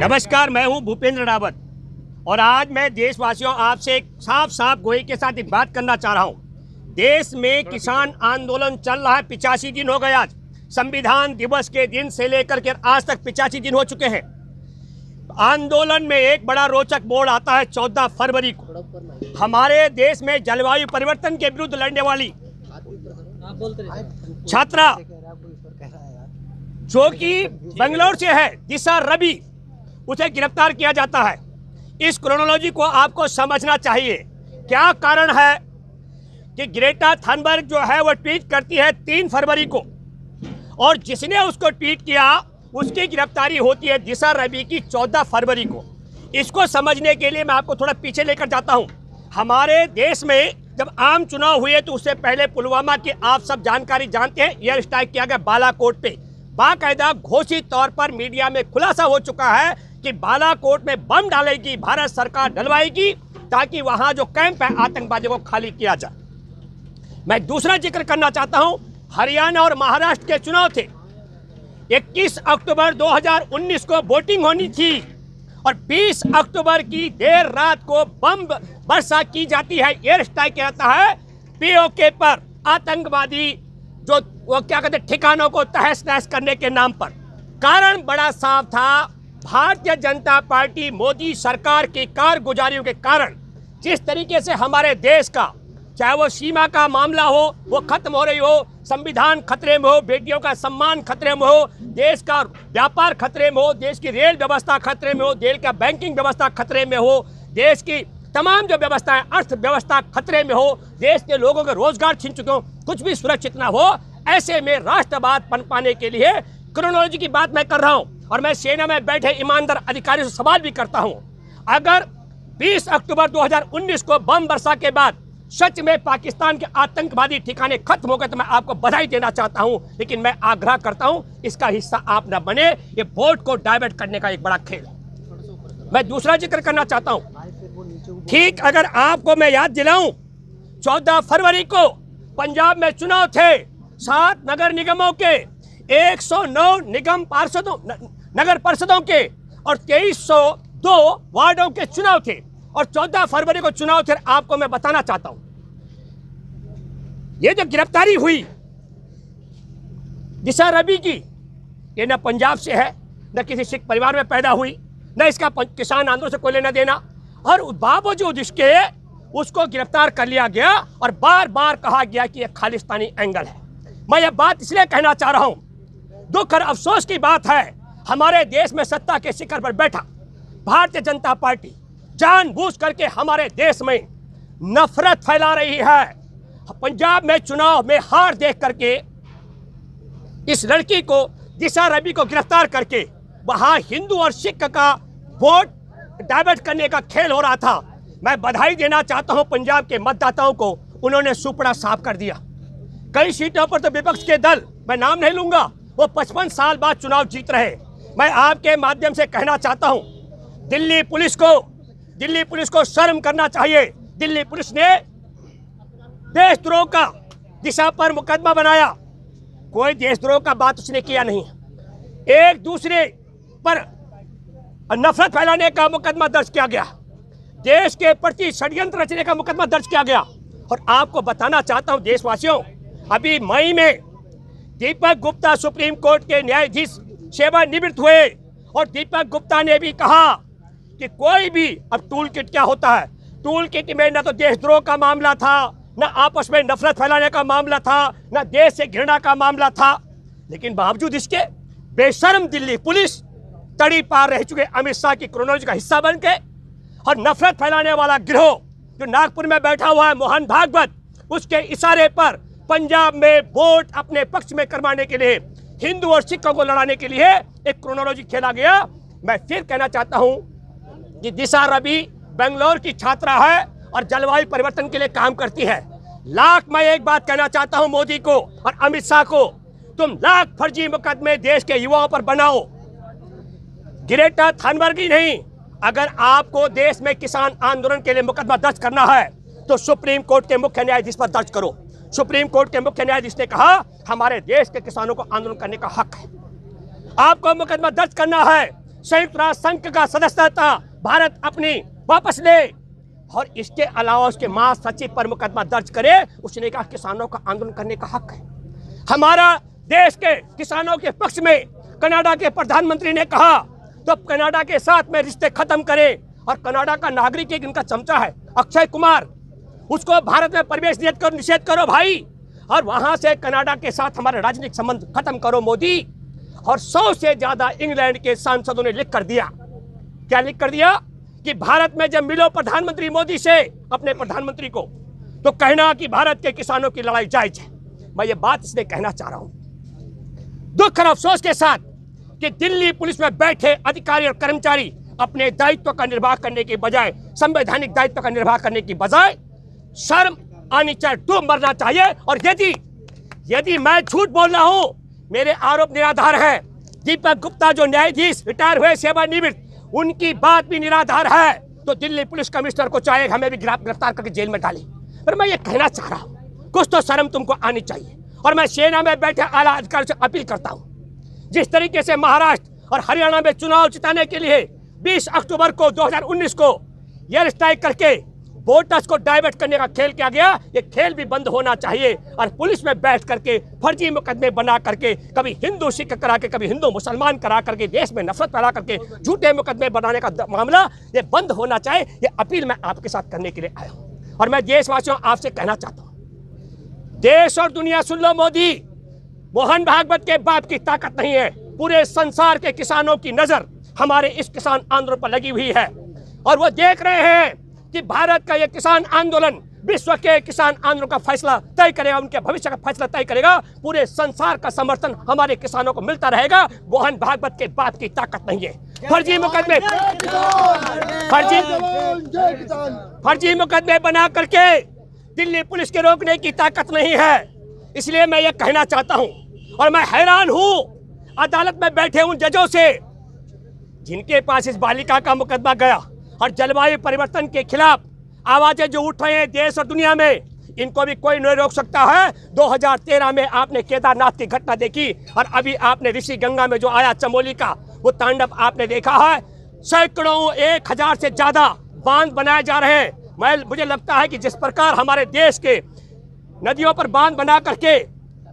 नमस्कार, मैं हूं भूपेंद्र रावत और आज मैं देशवासियों आपसे साफ साफ गोई के साथ एक बात करना चाह रहा हूं। देश में किसान आंदोलन चल रहा है, 85 दिन हो गए। आज संविधान दिवस के दिन से लेकर के आज तक 85 दिन हो चुके हैं। आंदोलन में एक बड़ा रोचक मोड़ आता है 14 फरवरी को। हमारे देश में जलवायु परिवर्तन के विरुद्ध लड़ने वाली छात्रा जो कि बेंगलोर से है, दिशा रवि, उसे गिरफ्तार किया जाता है। इस क्रोनोलॉजी को आपको समझना चाहिए। क्या कारण है कि ग्रेटा थनबर्ग जो है वो ट्वीट करती है 3 फरवरी को और जिसने उसको ट्वीट किया उसकी गिरफ्तारी होती है दिशा रवि की 14 फरवरी को। इसको समझने के लिए मैं आपको थोड़ा पीछे लेकर जाता हूं। हमारे देश में जब आम चुनाव हुए तो उससे पहले पुलवामा की आप सब जानकारी जानते हैं। एयर स्ट्राइक किया गया बालाकोट पे। बाकायदा घोषित तौर पर मीडिया में खुलासा हो चुका है कि बालाकोट में बम डालेगी भारत सरकार, डलवाएगी ताकि वहां जो कैंप है आतंकवादियों को खाली किया जाए। मैं दूसरा जिक्र करना चाहता हूं, हरियाणा और महाराष्ट्र के चुनाव थे। 21 अक्टूबर 2019 को वोटिंग होनी थी और 20 अक्टूबर की देर रात को बम वर्षा की जाती है, एयर स्ट्राइक किया जाता है पीओके पर, आतंकवादी जो वो क्या कहते हैं ठिकानों को तहस नहस करने के नाम पर। कारण बड़ा साफ था, भारतीय जनता पार्टी मोदी सरकार की कारगुजारियों के कारण जिस तरीके से हमारे देश का, चाहे वो सीमा का मामला हो वो खत्म हो रही हो, संविधान खतरे में हो, बेटियों का सम्मान खतरे में हो, देश का व्यापार खतरे में हो, देश की रेल व्यवस्था खतरे में हो, देश का बैंकिंग व्यवस्था खतरे में हो, देश की तमाम जो व्यवस्था है अर्थव्यवस्था खतरे में हो, देश के लोगों के रोजगार छीन चुके हो, कुछ भी सुरक्षित ना हो, ऐसे में राष्ट्रवाद पनपाने के लिए क्रोनोलॉजी की बात मैं कर रहा हूं। और मैं सेना में बैठे ईमानदार अधिकारियों से सवाल भी करता हूं, अगर 20 अक्टूबर 2019 को बम वर्षा के बाद सच में पाकिस्तान के आतंकवादी ठिकाने खत्म हो गए तो मैं आपको बधाई देना चाहता हूं, लेकिन मैं आग्रह करता हूं इसका हिस्सा आप न बने। ये वोट को डाइवर्ट करने का एक बड़ा खेल है। मैं दूसरा जिक्र करना चाहता हूं, ठीक अगर आपको मैं याद दिलाऊं, 14 फरवरी को पंजाब में चुनाव थे। 7 नगर निगमों के 109 निगम पार्षदों नगर परिषदों के और 2302 वार्डों के चुनाव थे और 14 फरवरी को चुनाव थे। आपको मैं बताना चाहता हूं, ये जो गिरफ्तारी हुई दिशा रवि की, ये न पंजाब से है, न किसी सिख परिवार में पैदा हुई, न इसका किसान आंदोलन से कोई लेना देना, और बावजूद इसके उसको गिरफ्तार कर लिया गया और बार बार कहा गया कि यह खालिस्तानी एंगल है। मैं यह बात इसलिए कहना चाह रहा हूं, दुख और अफसोस की बात है, हमारे देश में सत्ता के शिखर पर बैठा भारतीय जनता पार्टी जानबूझ करके हमारे देश में नफरत फैला रही है। पंजाब में चुनाव में हार देख करके इस लड़की को, दिशा रवि को गिरफ्तार करके वहां हिंदू और सिख का वोट डाइवर्ट करने का खेल हो रहा था। मैं बधाई देना चाहता हूं पंजाब के मतदाताओं को, उन्होंने सुपड़ा साफ कर दिया। कई सीटों पर तो विपक्ष के दल, मैं नाम नहीं लूंगा, वो 55 साल बाद चुनाव जीत रहे। मैं आपके माध्यम से कहना चाहता हूं, दिल्ली पुलिस को शर्म करना चाहिए। दिल्ली पुलिस ने देशद्रोह का दिशा पर मुकदमा बनाया, कोई देशद्रोह का बात उसने किया नहीं। एक दूसरे पर नफरत फैलाने का मुकदमा दर्ज किया गया, देश के प्रति षड्यंत्र रचने का मुकदमा दर्ज किया गया। और आपको बताना चाहता हूं देशवासियों, अभी मई में दीपक गुप्ता सुप्रीम कोर्ट के न्यायाधीश सेवानिवृत्त हुए और दीपक गुप्ता ने भी कहा कि कोई भी, अब टूल किट क्या होता है, टूल किट में न तो देशद्रोह का मामला था, न आपस में नफरत फैलाने का मामला था, न देश से घृणा का मामला था, लेकिन बावजूद इसके बेशर्म दिल्ली पुलिस तड़ी पार रह चुके अमित शाह की क्रोनोलॉजी का हिस्सा बन के और नफरत फैलाने वाला गिरोह जो नागपुर में बैठा हुआ है मोहन भागवत, उसके इशारे पर पंजाब में वोट अपने पक्ष में करवाने के लिए, हिंदू और सिखों को लड़ाने के लिए एक क्रोनोलॉजी खेला गया। मैं फिर कहना चाहता हूं कि दिशा रवि बेंगलोर की छात्रा है और जलवायु परिवर्तन के लिए काम करती है। लाख मैं एक बात कहना चाहता हूं मोदी को और अमित शाह को, तुम लाख फर्जी मुकदमे देश के युवाओं पर बनाओ, ग्रेटा थनबर्ग ही नहीं, अगर आपको देश में किसान आंदोलन के लिए मुकदमा दर्ज करना है तो सुप्रीम कोर्ट के मुख्य न्यायाधीश पर दर्ज करो। सुप्रीम कोर्ट के मुख्य न्यायाधीश ने कहा हमारे देश के किसानों को आंदोलन करने का हक है। आपको मुकदमा दर्ज करना है संयुक्त राष्ट्र संघ का सदस्यता भारत अपनी वापस ले और इसके अलावा उसके महासचिव पर मुकदमा दर्ज करे। उसने कहा किसानों का आंदोलन करने का हक है। हमारा देश के किसानों के पक्ष में कनाडा के प्रधानमंत्री ने कहा तो कनाडा के साथ में रिश्ते खत्म करे। और कनाडा का नागरिक एक इनका चमचा है अक्षय कुमार, उसको भारत में प्रवेश निषेध करो भाई, और वहां से कनाडा के साथ हमारे राजनीतिक संबंध खत्म करो मोदी। और 100 से ज्यादा इंग्लैंड के सांसदों ने लिख कर दिया, क्या लिख कर दिया कि भारत में जब मिलो प्रधानमंत्री मोदी से अपने प्रधानमंत्री को, तो कहना कि भारत के किसानों की लड़ाई जायज है। मैं ये बात इसलिए कहना चाह रहा हूं दुख और अफसोस के साथ कि दिल्ली पुलिस में बैठे अधिकारी और कर्मचारी अपने दायित्व का निर्वाह करने के बजाय, संवैधानिक दायित्व का निर्वाह करने की बजाय शर्म आनी चाहिए, डूब मरना चाहिए। और यदि मैं झूठ बोल रहा हूं, मेरे आरोप निराधार है। दीपक गुप्ता जो न्यायाधीश रिटायर हुए सेवानिवृत्त, उनकी बात भी निराधार है, तो दिल्ली पुलिस कमिश्नर को चाहे हमें भी गिरफ्तार करके जेल में डाले। पर मैं ये कहना चाह रहा हूं कुछ तो शर्म तुमको आनी चाहिए। और मैं सेना में बैठे आला अधिकारियों से अपील करता हूं, जिस तरीके से महाराष्ट्र और हरियाणा में चुनाव जिताने के लिए 20 अक्टूबर को 2019 को एयर स्ट्राइक करके वोटर्स को डाइवर्ट करने का खेल किया गया, ये खेल भी बंद होना चाहिए। और पुलिस में बैठ करके फर्जी मुकदमे बना करके, कभी हिंदू सिख करा के, कभी हिंदू मुसलमान करा करके, देश में नफरत फैला करके झूठे मुकदमे बनाने का मामला ये बंद होना चाहिए। ये अपील मैं आपके साथ करने के लिए आया हूं। और मैं देशवासियों आपसे कहना चाहता हूं, देश और दुनिया सुन लो, मोदी मोहन भागवत के बाप की ताकत नहीं है। पूरे संसार के किसानों की नजर हमारे इस किसान आंदोलन पर लगी हुई है और वो देख रहे हैं कि भारत का ये किसान आंदोलन विश्व के किसान आंदोलन का फैसला तय करेगा, उनके भविष्य का फैसला तय करेगा। पूरे संसार का समर्थन हमारे किसानों को मिलता रहेगा। मोहन भागवत के बाप की ताकत नहीं है। फर्जी मुकदमे बना करके दिल्ली पुलिस के रोकने की ताकत नहीं है। इसलिए मैं ये कहना चाहता हूं, और मैं हैरान हूं अदालत में बैठे उन जजों से जिनके पास इस बालिका का मुकदमा गया और जलवायु परिवर्तन के खिलाफ आवाजें जो उठ रही हैं देश और दुनिया में, इनको भी कोई नहीं रोक सकता है। 2013 में आपने केदारनाथ की घटना देखी और अभी आपने ऋषि गंगा में जो आया चमोली का वो तांडव आपने देखा है। सैकड़ों 1000 से ज्यादा बांध बनाए जा रहे हैं। मुझे लगता है कि जिस प्रकार हमारे देश के नदियों पर बांध बना करके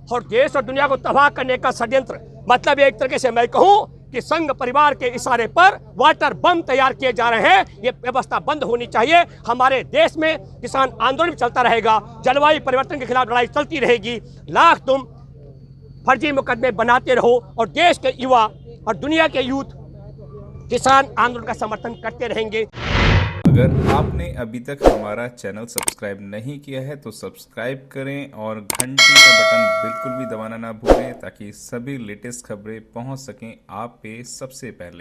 और देश और दुनिया को तबाह करने का षड्यंत्र, मतलब एक तरीके से मैं कहूं कि संघ परिवार के इशारे पर वाटर बम तैयार किए जा रहे हैं। ये व्यवस्था बंद होनी चाहिए। हमारे देश में किसान आंदोलन चलता रहेगा, जलवायु परिवर्तन के खिलाफ लड़ाई चलती रहेगी। लाख तुम फर्जी मुकदमे बनाते रहो और देश के युवा और दुनिया के यूथ किसान आंदोलन का समर्थन करते रहेंगे। अगर आपने अभी तक हमारा चैनल सब्सक्राइब नहीं किया है तो सब्सक्राइब करें और घंटी का बटन बिल्कुल भी दबाना ना भूलें ताकि सभी लेटेस्ट खबरें पहुंच सकें आप पे सबसे पहले।